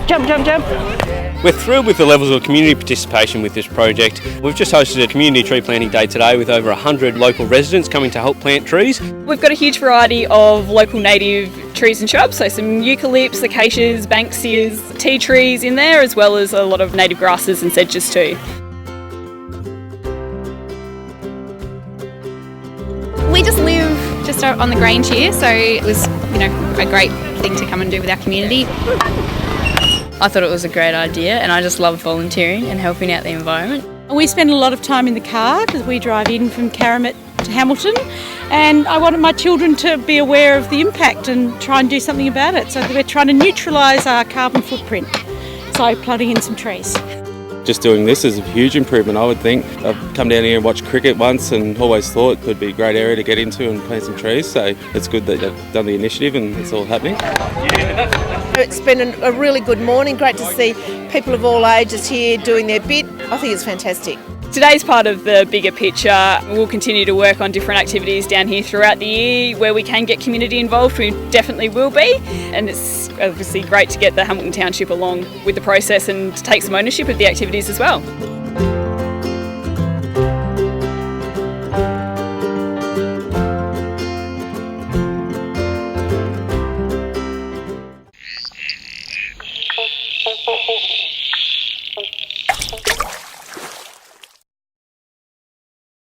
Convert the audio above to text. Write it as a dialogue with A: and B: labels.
A: Jump, jump, jump.
B: We're thrilled with the levels of community participation with this project. We've just hosted a community tree planting day today with over 100 local residents coming to help plant trees.
C: We've got a huge variety of local native trees and shrubs, so some eucalypts, acacias, banksias, tea trees in there, as well as a lot of native grasses and sedges too.
D: We just live just on the Grange here, so it was, a great thing to come and do with our community.
E: I thought it was a great idea, and I just love volunteering and helping out the environment.
A: We spend a lot of time in the car because we drive in from Karamat to Hamilton, and I wanted my children to be aware of the impact and try and do something about it. So we're trying to neutralise our carbon footprint, so planting in some trees.
F: Just doing this is a huge improvement, I would think. I've come down here and watched cricket once and always thought it could be a great area to get into and plant some trees, so it's good that they've done the initiative and it's all happening.
G: It's been a really good morning, great to see people of all ages here doing their bit. I think it's fantastic.
C: Today's part of the bigger picture. We'll continue to work on different activities down here throughout the year. Where we can get community involved, we definitely will be. And it's obviously great to get the Hamilton Township along with the process and to take some ownership of the activities as well.